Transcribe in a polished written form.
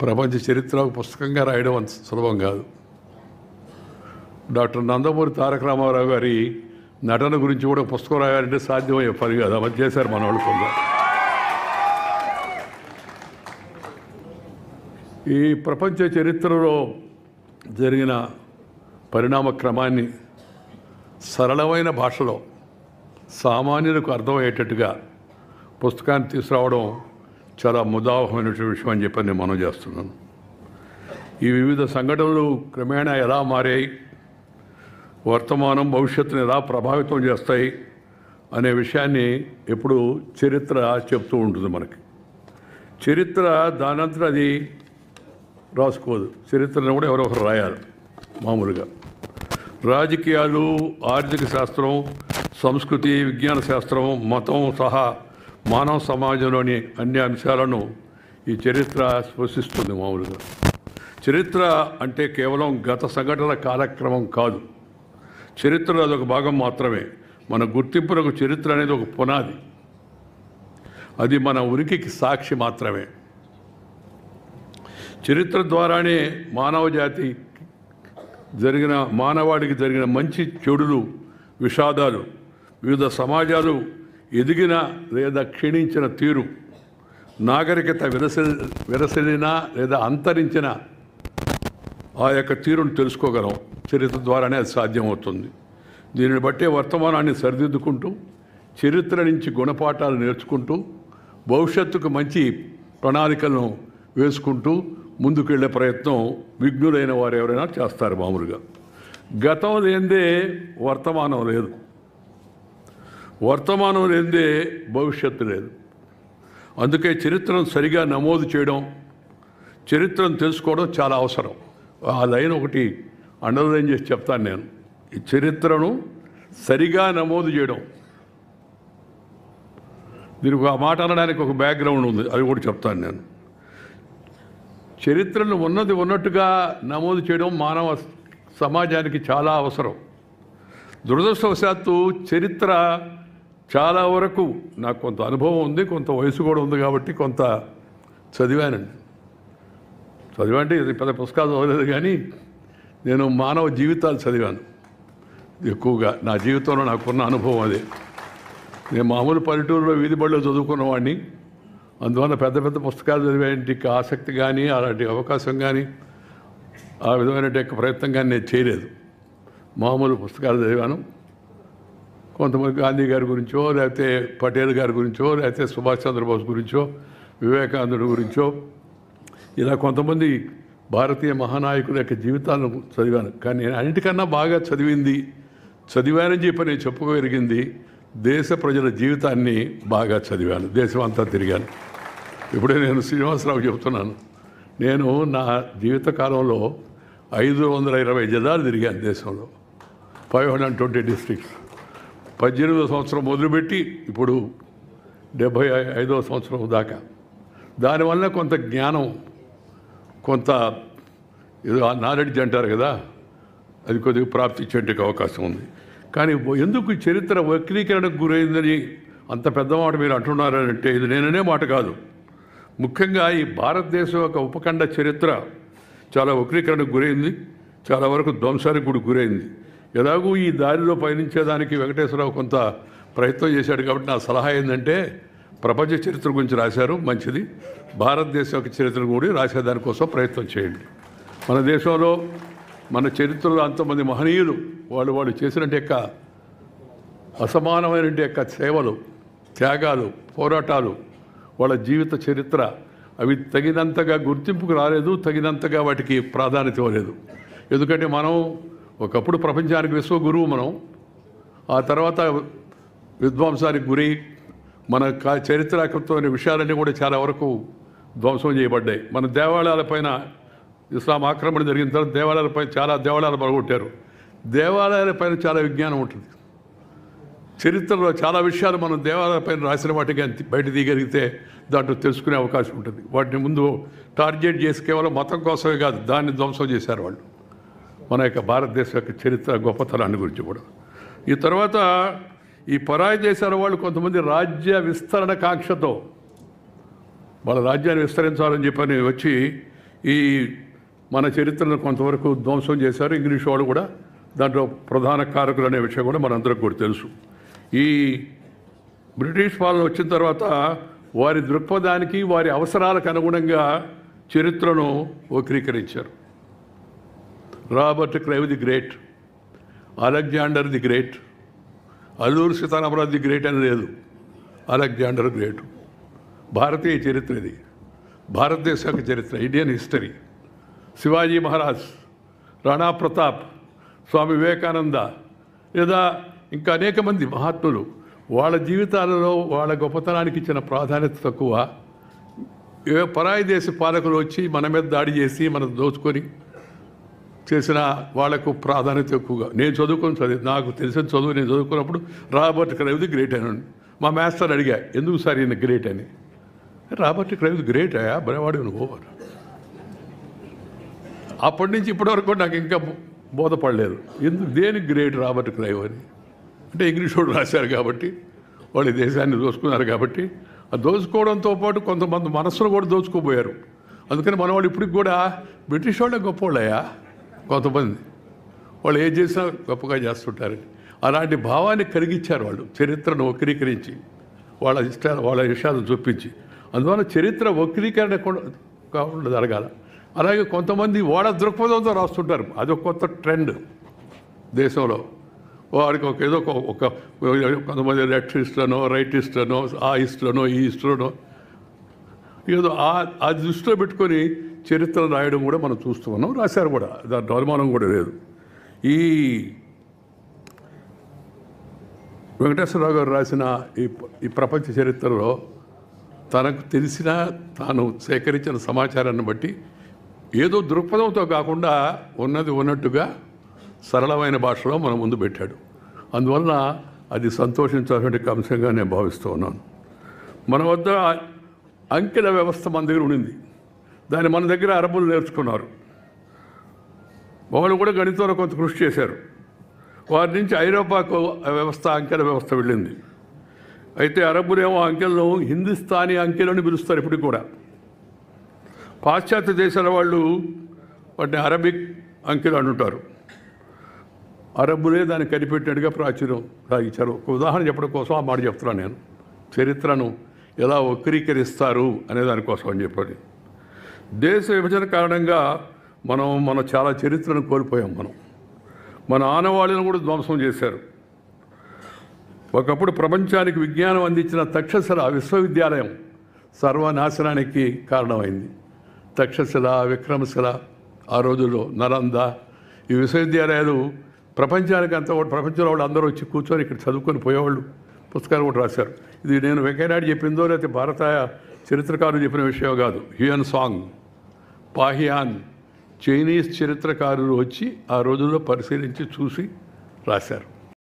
ప్రపంచ చరిత్ర ఒక పుస్తకంగా రాయడం అంత సులభం కాదు. డాక్టర్ నందమూరి తారక రామారావు గారి నటన గురించి కూడా పుస్తకం రాయాలంటే సాధ్యమయ్యే పని కాదు. అమలు చేశారు మన వాళ్ళు కొందరు. ఈ ప్రపంచ చరిత్రలో జరిగిన పరిణామ క్రమాన్ని సరళమైన భాషలో సామాన్యులకు అర్థమయ్యేటట్టుగా పుస్తకాన్ని తీసుకురావడం చాలా ముదావహమైనటువంటి విషయం అని చెప్పి నేను మనం చేస్తున్నాను. ఈ వివిధ సంఘటనలు క్రమేణా ఎలా మారాయి, వర్తమానం భవిష్యత్తును ఎలా ప్రభావితం చేస్తాయి అనే విషయాన్ని ఎప్పుడు చరిత్ర చెప్తూ ఉంటుంది మనకి. చరిత్ర దానంతరం అది రాసుకోదు. చరిత్రను కూడా ఎవరో ఒకరు రాయాలి. మామూలుగా రాజకీయాలు, ఆర్థిక శాస్త్రం, సంస్కృతి, విజ్ఞాన శాస్త్రం, మతం సహా మానవ సమాజంలోని అన్ని అంశాలను ఈ చరిత్ర స్పృశిస్తుంది. మామూలుగా చరిత్ర అంటే కేవలం గత సంఘటనల కాలక్రమం కాదు. చరిత్రలో అదొక భాగం మాత్రమే. మన గుర్తింపులకు చరిత్ర అనేది ఒక పునాది. అది మన ఉనికికి సాక్షి మాత్రమే. చరిత్ర ద్వారానే మానవాడికి జరిగిన మంచి చెడులు, విషాదాలు, వివిధ సమాజాలు ఎదిగిన లేదా క్షీణించిన తీరు, నాగరికత విరసిల్లినా లేదా అంతరించిన ఆ యొక్క తీరును తెలుసుకోగలం. చరిత్ర ద్వారానే అది సాధ్యమవుతుంది. దీనిని బట్టే వర్తమానాన్ని సరిదిద్దుకుంటూ, చరిత్ర నుంచి గుణపాఠాలు నేర్చుకుంటూ, భవిష్యత్తుకు మంచి ప్రణాళికలను వేసుకుంటూ ముందుకెళ్లే ప్రయత్నం విఘ్నులైన వారు ఎవరైనా చేస్తారు. మామూలుగా గతం లేనిదే వర్తమానం లేదు, వర్తమానం లేనిదే భవిష్యత్తు లేదు. అందుకే చరిత్రను సరిగా నమోదు చేయడం, చరిత్రను తెలుసుకోవడం చాలా అవసరం. ఆ లైన్ ఒకటి అండర్లైన్ చేసి చెప్తాను నేను. ఈ చరిత్రను సరిగా నమోదు చేయడం, దీనికి ఆ మాట అనడానికి ఒక బ్యాక్గ్రౌండ్ ఉంది, అది కూడా చెప్తాను నేను. చరిత్రను ఉన్నది ఉన్నట్టుగా నమోదు చేయడం మానవ సమాజానికి చాలా అవసరం. దురదృష్టవశాత్తు చరిత్ర చాలా వరకు నాకు కొంత అనుభవం ఉంది, కొంత వయసు కూడా ఉంది కాబట్టి కొంత చదివానండి. చదివంటే ఇది పెద్ద పుస్తకాలు చదవలేదు, కానీ నేను మానవ జీవితాలు చదివాను ఎక్కువగా. నా జీవితంలో నాకున్న అనుభవం అదే. నేను మామూలు పల్లెటూరులో వీధి బడిలో చదువుకున్నవాడిని. అందువల్ల పెద్ద పెద్ద పుస్తకాలు చదివేంటికి ఆసక్తి కానీ, అలాంటి అవకాశం కానీ, ఆ విధమైన ప్రయత్నం కానీ నేను చేయలేదు. మామూలు పుస్తకాలు చదివాను. కొంతమంది గాంధీ గారి గురించో, లేకపోతే పటేల్ గారి గురించో, లేకపోతే సుభాష్ చంద్రబోస్ గురించో, వివేకానందుడి గురించో, ఇలా కొంతమంది భారతీయ మహానాయకుల యొక్క జీవితాలను చదివాను. కానీ నేను అన్నిటికన్నా బాగా చదివానని చెప్పి నేను చెప్పుకోగలిగింది దేశ ప్రజల జీవితాన్ని బాగా చదివాను. దేశం అంతా తిరిగాను. ఇప్పుడే నేను శ్రీనివాసరావు చెప్తున్నాను, నేను నా జీవితకాలంలో 520 జిల్లాలు తిరిగాను దేశంలో, 520 డిస్ట్రిక్ట్స్. 18వ సంవత్సరం మొదలుపెట్టి ఇప్పుడు 75వ సంవత్సరం దాకా. దానివల్ల కొంత జ్ఞానం, కొంత ఏదో నాలెడ్జ్ అంటారు కదా, అది కొద్దిగా ప్రాప్తించేందుకు అవకాశం ఉంది. కానీ ఎందుకు చరిత్ర వక్రీకరణకు గురైందని అంత పెద్ద మాట మీరు అంటున్నారంటే, ఇది నేననే మాట కాదు. ముఖ్యంగా ఈ భారతదేశం యొక్క ఉపఖండ చరిత్ర చాలా వక్రీకరణకు గురైంది, చాలా వరకు ధ్వంసానికి కూడా గురైంది. ఎలాగూ ఈ దారిలో పయనించేదానికి వెంకటేశ్వరరావు కొంత ప్రయత్నం చేశాడు. కాబట్టి నా సలహా ఏంటంటే, ప్రపంచ చరిత్ర గురించి రాశారు, మంచిది. భారతదేశం యొక్క చరిత్ర కూడా రాసేదానికోసం ప్రయత్నం చేయండి. మన దేశంలో మన చరిత్రలో అంతమంది మహనీయులు వాళ్ళు చేసిన యొక్క అసమానమైన యొక్క సేవలు, త్యాగాలు, పోరాటాలు, వాళ్ళ జీవిత చరిత్ర, అవి తగినంతగా గుర్తింపుకు రాలేదు, తగినంతగా వాటికి ప్రాధాన్యత ఇవ్వలేదు. ఎందుకంటే మనం ఒకప్పుడు ప్రపంచానికి విశ్వగురువు మనం, ఆ తర్వాత విధ్వంసానికి గురి, మన చరిత్రాత్మకమైన విషయాలన్నీ కూడా చాలా వరకు ధ్వంసం చేయబడ్డాయి. మన దేవాలయాలపైన ఇస్లాం ఆక్రమణ జరిగిన తర్వాత చాలా దేవాలయాలు పడగొట్టారు. దేవాలయాలపైన చాలా విజ్ఞానం ఉంటుంది. చరిత్రలో చాలా విషయాలు మనం దేవాలయాలపైన రాసిన వాటికి బయట తీయగలిగితే దాంట్లో తెలుసుకునే అవకాశం ఉంటుంది. వాటిని ముందు టార్గెట్ చేసి కేవలం మతం కోసమే కాదు, దాన్ని ధ్వంసం చేశారు వాళ్ళు. మన యొక్క భారతదేశం యొక్క చరిత్ర గొప్పతనాన్ని గురించి కూడా. ఈ తర్వాత ఈ పరాయి దేశాల వాళ్ళు కొంతమంది రాజ్య విస్తరణ కాంక్షతో వాళ్ళ రాజ్యాన్ని విస్తరించాలని చెప్పని వచ్చి ఈ మన చరిత్రను కొంతవరకు ధ్వంసం చేశారు. ఇంగ్లీష్ వాళ్ళు కూడా దాంట్లో ప్రధాన కారకులు అనే విషయం కూడా మనందరికీ కూడా తెలుసు. ఈ బ్రిటిష్ పాలన వచ్చిన తర్వాత వారి దృక్పథానికి వారి అవసరాలకు అనుగుణంగా చరిత్రను వక్రీకరించారు. Robert Clive the great, Alexander the great, Alluri Sitaramaraju the great అని లేదు, అలెగ్జాండర్ గ్రేట్. భారతీయ చరిత్ర ఇది, భారతదేశ యొక్క చరిత్ర, ఇండియన్ హిస్టరీ. శివాజీ మహారాజ్, రాణా ప్రతాప్, స్వామి వివేకానంద, లేదా ఇంకా అనేక మంది మహాత్ములు వాళ్ళ జీవితాలలో వాళ్ళ గొప్పతనానికి ఇచ్చిన ప్రాధాన్యత తక్కువ. ఏ పరాయి దేశ పాలకులు వచ్చి మన మీద దాడి చేసి మనం దోచుకొని చేసిన వాళ్లకు ప్రాధాన్యత ఎక్కువగా. నేను నాకు తెలిసిన చదువు నేను చదువుకున్నప్పుడు రాబర్ట్ క్రైవ్ ది గ్రేట్ అని. మా మాస్టర్ అడిగా, ఎందుకు సార్ ఈయన గ్రేట్ అని. రాబర్ట్ క్రైవ్ ది గ్రేట్ అయ్యా, బలవాడు నువ్వు. అప్పటి నుంచి ఇప్పటివరకు నాకు ఇంకా బోధపడలేదు దేనికి గ్రేట్ రాబర్ట్ క్రైవ్ అని. అంటే ఇంగ్లీష్ వాళ్ళు రాశారు కాబట్టి, వాళ్ళు దేశాన్ని దోచుకున్నారు కాబట్టి. ఆ దోచుకోవడంతో పాటు కొంతమంది మనస్సును కూడా దోచుకోబోయారు. అందుకని మన వాళ్ళు ఇప్పటికి కూడా బ్రిటిష్ వాళ్ళే గొప్పవాళ్ళయ్యా. కొంతమంది వాళ్ళు ఏం చేసినా గొప్పగా చేస్తుంటారు. అలాంటి భావాన్ని కలిగించారు వాళ్ళు, చరిత్రను వక్రీకరించి వాళ్ళ విషయాలను చూపించి. అందువల్ల చరిత్ర వక్రీకరణ కాకుండా జరగాల. అలాగే కొంతమంది వాళ్ళ దృక్పథంతో రాస్తుంటారు, అదొక కొత్త ట్రెండ్ దేశంలో. వారికి ఏదో ఒక కొంతమంది లెఫ్ట్ హిస్టర్నో రైట్ హిస్టర్నో ఆ హిస్టర్నో ఈ హిస్టర్నో ఏదో ఆ దృష్టిలో పెట్టుకొని చరిత్ర రాయడం కూడా మనం చూస్తూ ఉన్నాం. రాశారు కూడా, దాంట్లో అనుమానం కూడా లేదు. ఈ వెంకటేశ్వరరావు గారు రాసిన ఈ ప్రపంచ చరిత్రలో తనకు తెలిసిన తాను సేకరించిన సమాచారాన్ని బట్టి ఏదో దృక్పథంతో కాకుండా ఉన్నది ఉన్నట్టుగా సరళమైన భాషలో మన ముందు పెట్టాడు. అందువలన అది సంతోషించాల్సిన అంశంగా నేను భావిస్తూ ఉన్నాను. మన వద్ద అంకెల వ్యవస్థ మన దగ్గర ఉండింది, దాన్ని మన దగ్గర అరబ్బులు నేర్చుకున్నారు. వాళ్ళు కూడా గణితంలో కొంత కృషి చేశారు. వారి నుంచి ఐరోపాకు వ్యవస్థ, అంకెల వ్యవస్థ వెళ్ళింది. అయితే అరబ్బులేమో అంకెలను హిందుస్థానీ అంకెలని పిలుస్తారు ఇప్పటికి కూడా. పాశ్చాత్య దేశాల వాళ్ళు వాటిని అరబిక్ అంకెలు అంటుంటారు. అరబ్బులే దాన్ని కనిపెట్టినట్టుగా ప్రాచుర్యం సాగించారు. ఒక ఉదాహరణ చెప్పడం కోసం ఆ మాట చెప్తున్నాను నేను. చరిత్రను ఎలా వక్రీకరిస్తారు అనే దానికోసం అని చెప్పండి. దేశ విభజన కారణంగా మన చాలా చరిత్రను కోల్పోయాం. మన ఆనవాళ్ళను కూడా ధ్వంసం చేశారు. ఒకప్పుడు ప్రపంచానికి విజ్ఞానం అందించిన తక్షశిల విశ్వవిద్యాలయం సర్వనాశనానికి కారణమైంది. తక్షశిల, విక్రమశిల, ఆ రోజుల్లో నలంద, ఈ విశ్వవిద్యాలయాలు ప్రపంచానికి అంతా కూడా, ప్రపంచంలో వాళ్ళు అందరూ వచ్చి కూర్చొని ఇక్కడ చదువుకొని పోయేవాళ్ళు. పుస్తకాలు కూడా రాశారు. ఇది నేను వెంకయ్యనాయుడు చెప్పిందో లేకపోతే భారత చరిత్రకారులు చెప్పిన విషయం కాదు. హ్యూయన్ సాంగ్, పాహియాన్, చైనీస్ చరిత్రకారులు వచ్చి ఆ రోజుల్లో పరిశీలించి చూసి రాశారు.